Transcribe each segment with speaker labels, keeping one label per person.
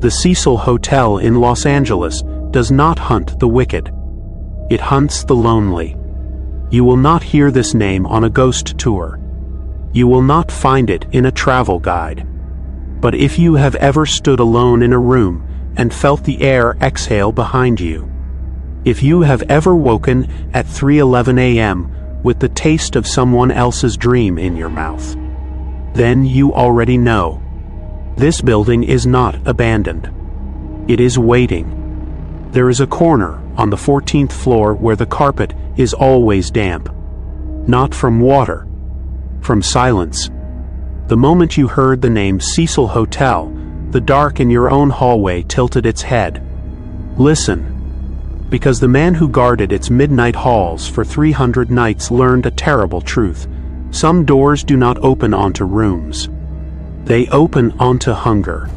Speaker 1: The Cecil Hotel in Los Angeles does not hunt the wicked. It hunts the lonely. You will not hear this name on a ghost tour. You will not find it in a travel guide. But if you have ever stood alone in a room and felt the air exhale behind you, if you have ever woken at 3:11 a.m. with the taste of someone else's dream in your mouth, then you already know. This building is not abandoned. It is waiting. There is a corner on the 14th floor where the carpet is always damp. Not from water, from silence. The moment you heard the name Cecil Hotel, the dark in your own hallway tilted its head. Listen, because the man who guarded its midnight halls for 300 nights learned a terrible truth. Some doors do not open onto rooms. They open onto hunger.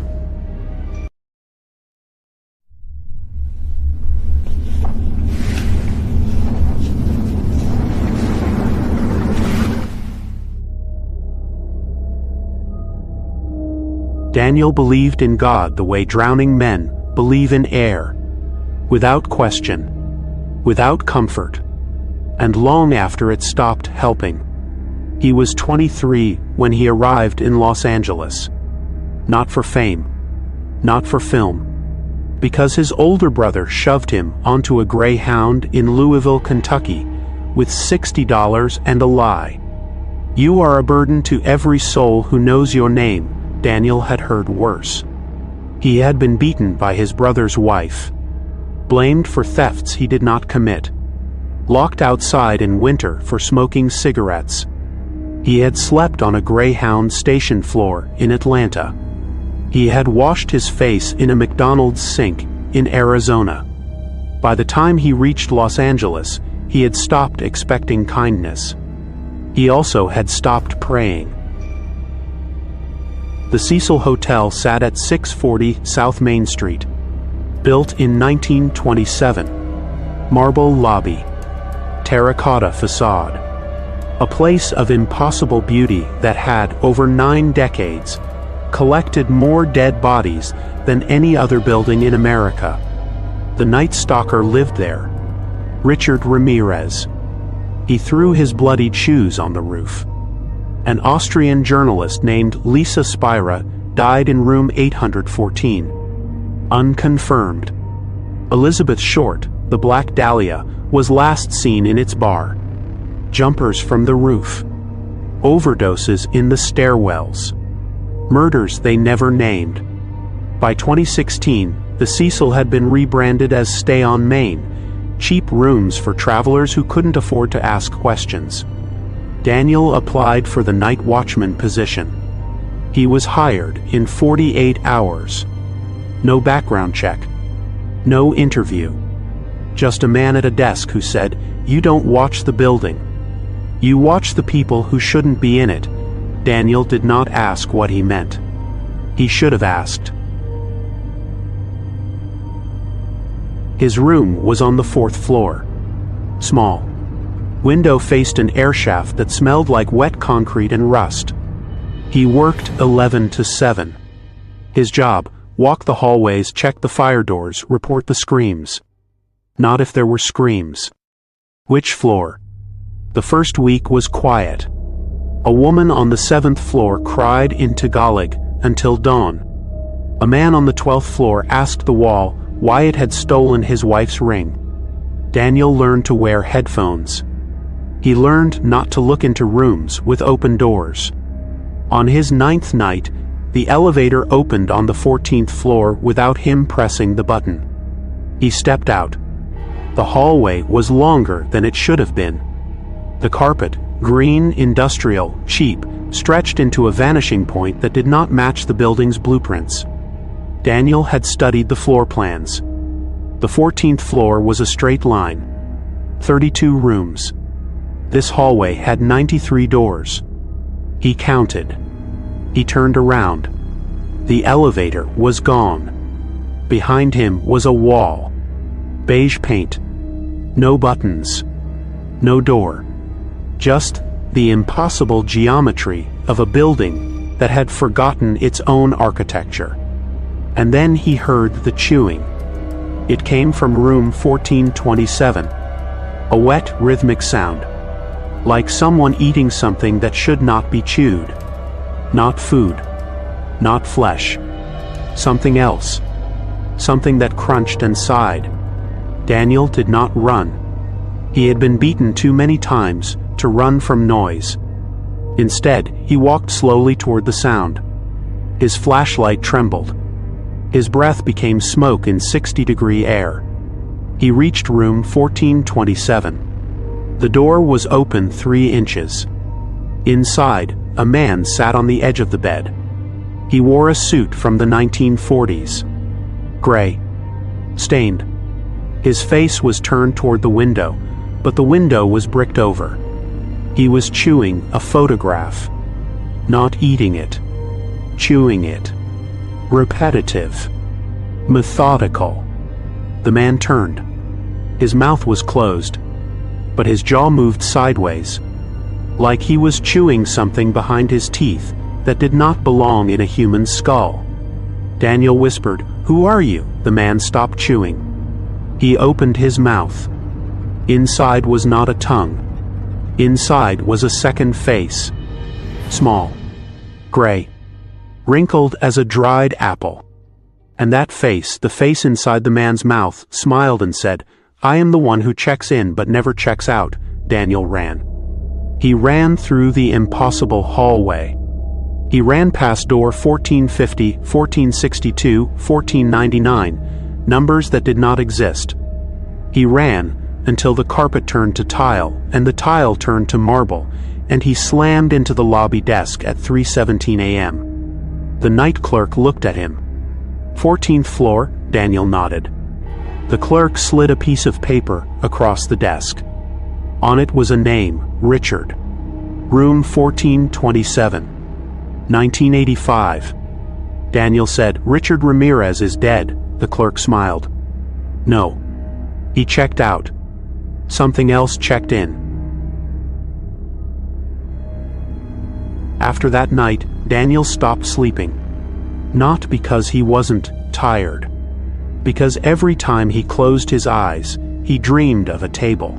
Speaker 1: Daniel believed in God the way drowning men believe in air, without question, without comfort, and long after it stopped helping. He was 23 when he arrived in Los Angeles. Not for fame, not for film, because his older brother shoved him onto a Greyhound in Louisville, Kentucky, with $60 and a lie. You are a burden to every soul who knows your name. Daniel had heard worse. He had been beaten by his brother's wife, blamed for thefts he did not commit, locked outside in winter for smoking cigarettes. He had slept on a Greyhound station floor in Atlanta. He had washed his face in a McDonald's sink in Arizona. By the time he reached Los Angeles, he had stopped expecting kindness. He also had stopped praying. The Cecil Hotel sat at 640 South Main Street. Built in 1927. Marble lobby. Terracotta facade. A place of impossible beauty that had, over 9 decades, collected more dead bodies than any other building in America. The Night Stalker lived there. Richard Ramirez. He threw his bloodied shoes on the roof. An Austrian journalist named Lisa Spira died in room 814. Unconfirmed. Elizabeth Short, the Black Dahlia, was last seen in its bar. Jumpers from the roof. Overdoses in the stairwells. Murders they never named. By 2016, the Cecil had been rebranded as Stay on Main, cheap rooms for travelers who couldn't afford to ask questions. Daniel applied for the night watchman position. He was hired in 48 hours. No background check. No interview. Just a man at a desk who said, "You don't watch the building. You watch the people who shouldn't be in it." Daniel did not ask what he meant. He should have asked. His room was on the 4th floor. Small. Window faced an air shaft that smelled like wet concrete and rust. He worked 11 to 7. His job: walk the hallways, check the fire doors, report the screams. Not if there were screams. Which floor? The first week was quiet. A woman on the 7th floor cried in Tagalog until dawn. A man on the 12th floor asked the wall why it had stolen his wife's ring. Daniel learned to wear headphones. He learned not to look into rooms with open doors. On his 9th night, the elevator opened on the 14th floor without him pressing the button. He stepped out. The hallway was longer than it should have been. The carpet, green, industrial, cheap, stretched into a vanishing point that did not match the building's blueprints. Daniel had studied the floor plans. The 14th floor was a straight line. 32 rooms. This hallway had 93 doors. He counted. He turned around. The elevator was gone. Behind him was a wall. Beige paint. No buttons. No door. Just the impossible geometry of a building that had forgotten its own architecture. And then he heard the chewing. It came from room 1427. A wet, rhythmic sound, like someone eating something that should not be chewed. Not food, not flesh. Something else. Something that crunched and sighed. Daniel did not run. He had been beaten too many times to run from noise. Instead, he walked slowly toward the sound. His flashlight trembled. His breath became smoke in 60-degree air. He reached room 1427. The door was open 3 inches. Inside, a man sat on the edge of the bed. He wore a suit from the 1940s. Gray. Stained. His face was turned toward the window, but the window was bricked over. He was chewing a photograph. Not eating it. Chewing it. Repetitive. Methodical. The man turned. His mouth was closed, but his jaw moved sideways, like he was chewing something behind his teeth that did not belong in a human skull. Daniel whispered, "Who are you?" The man stopped chewing. He opened his mouth. Inside was not a tongue. Inside was a second face. Small. Gray. Wrinkled as a dried apple. And that face, the face inside the man's mouth, smiled and said, "I am the one who checks in but never checks out." Daniel ran. He ran through the impossible hallway. He ran past door 1450, 1462, 1499, numbers that did not exist. He ran until the carpet turned to tile, and the tile turned to marble, and he slammed into the lobby desk at 3:17 a.m. The night clerk looked at him. 14th floor, Daniel nodded. The clerk slid a piece of paper across the desk. On it was a name, Richard. Room 1427. 1985. Daniel said, "Richard Ramirez is dead." The clerk smiled. "No. He checked out. Something else checked in." After that night, Daniel stopped sleeping. Not because he wasn't tired. Because every time he closed his eyes, he dreamed of a table.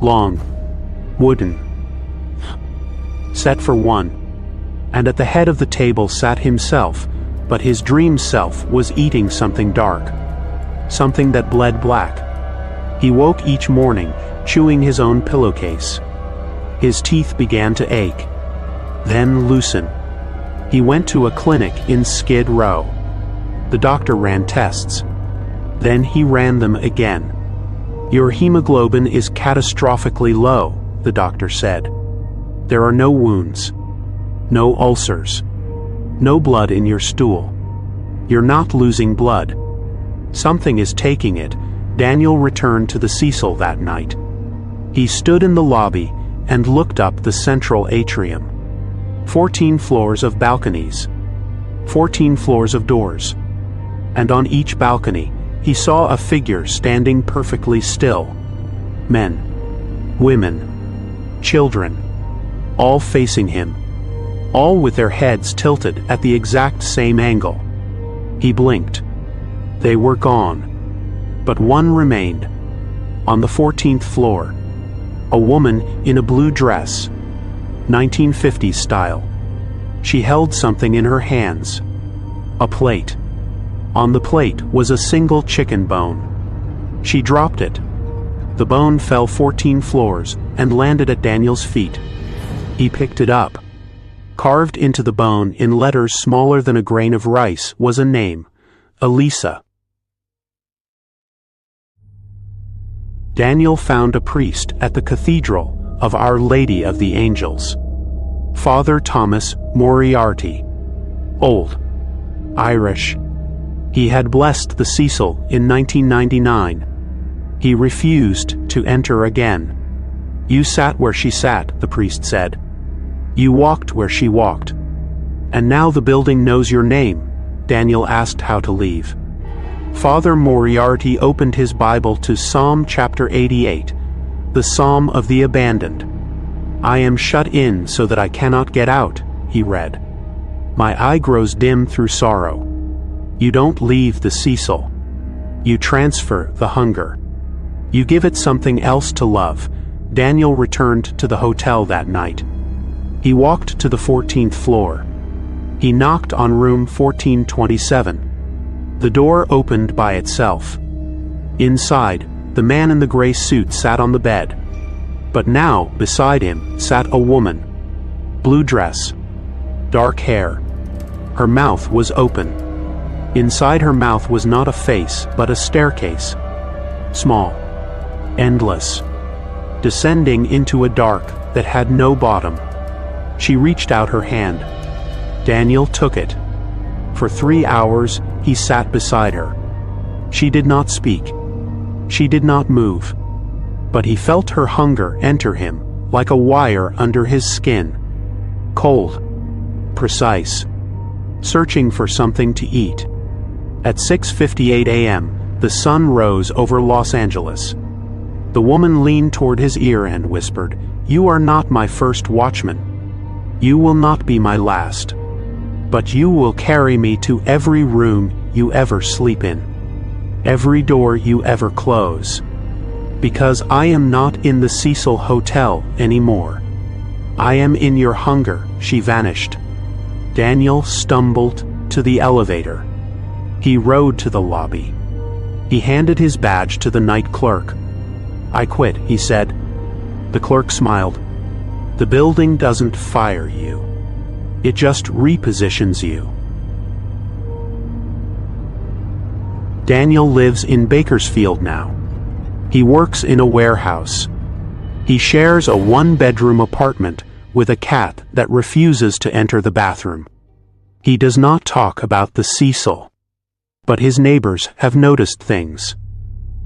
Speaker 1: Long. Wooden. Set for one. And at the head of the table sat himself, but his dream self was eating something dark. Something that bled black. He woke each morning, chewing his own pillowcase. His teeth began to ache, then loosen. He went to a clinic in Skid Row. The doctor ran tests. Then he ran them again. "Your hemoglobin is catastrophically low," the doctor said. "There are no wounds. No ulcers. No blood in your stool. You're not losing blood. Something is taking it." Daniel returned to the Cecil that night. He stood in the lobby and looked up the central atrium. 14 floors of balconies. 14 floors of doors. And on each balcony, he saw a figure standing perfectly still. Men. Women. Children. All facing him. All with their heads tilted at the exact same angle. He blinked. They were gone. But one remained. On the 14th floor. A woman in a blue dress. 1950s style. She held something in her hands. A plate. On the plate was a single chicken bone. She dropped it. The bone fell 14 floors and landed at Daniel's feet. He picked it up. Carved into the bone in letters smaller than a grain of rice was a name, Elisa. Daniel found a priest at the Cathedral of Our Lady of the Angels. Father Thomas Moriarty. Old. Irish. He had blessed the Cecil in 1999. He refused to enter again. "You sat where she sat," the priest said. "You walked where she walked. And now the building knows your name." Daniel asked how to leave. Father Moriarty opened his Bible to Psalm chapter 88, the Psalm of the Abandoned. "I am shut in so that I cannot get out," he read. "My eye grows dim through sorrow. You don't leave the Cecil. You transfer the hunger. You give it something else to love. Daniel returned to the hotel that night. He walked to the 14th floor. He knocked on room 1427. The door opened by itself. Inside, the man in the gray suit sat on the bed. But now, beside him, sat a woman. Blue dress. Dark hair. Her mouth was open. Inside her mouth was not a face, but a staircase. Small. Endless. Descending into a dark that had no bottom. She reached out her hand. Daniel took it. For 3 hours, he sat beside her. She did not speak. She did not move. But he felt her hunger enter him, like a wire under his skin. Cold. Precise. Searching for something to eat. At 6:58 a.m., the sun rose over Los Angeles. The woman leaned toward his ear and whispered, "You are not my first watchman. You will not be my last. But you will carry me to every room you ever sleep in. Every door you ever close. Because I am not in the Cecil Hotel anymore. I am in your hunger." She vanished. Daniel stumbled to the elevator. He rode to the lobby. He handed his badge to the night clerk. "I quit," he said. The clerk smiled. "The building doesn't fire you. It just repositions you." Daniel lives in Bakersfield now. He works in a warehouse. He shares a one-bedroom apartment with a cat that refuses to enter the bathroom. He does not talk about the Cecil. But his neighbors have noticed things.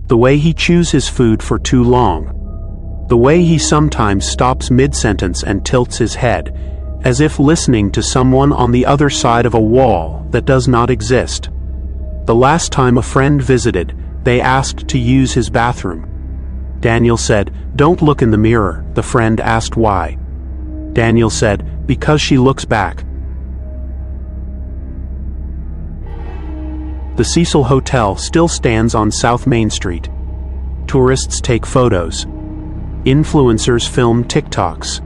Speaker 1: The way he chews his food for too long. The way he sometimes stops mid-sentence and tilts his head, as if listening to someone on the other side of a wall that does not exist. The last time a friend visited, they asked to use his bathroom. Daniel said, "Don't look in the mirror." The friend asked why. Daniel said, "Because she looks back." The Cecil Hotel still stands on South Main Street. Tourists take photos. Influencers film TikToks.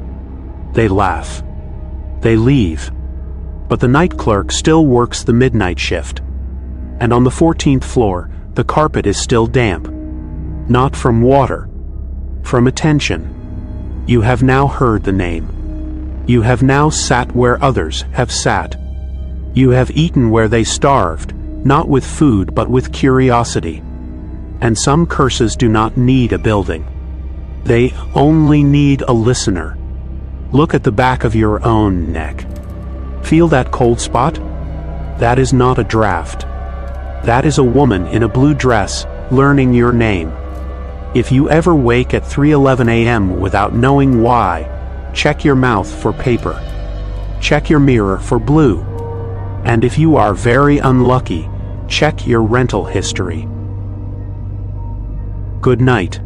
Speaker 1: They laugh. They leave. But the night clerk still works the midnight shift. And on the 14th floor, the carpet is still damp. Not from water. From attention. You have now heard the name. You have now sat where others have sat. You have eaten where they starved, not with food but with curiosity. And some curses do not need a building. They only need a listener. Look at the back of your own neck. Feel that cold spot? That is not a draft. That is a woman in a blue dress learning your name. If you ever wake at 3:11 a.m. without knowing why, check your mouth for paper. Check your mirror for blue. And if you are very unlucky, check your rental history. Good night.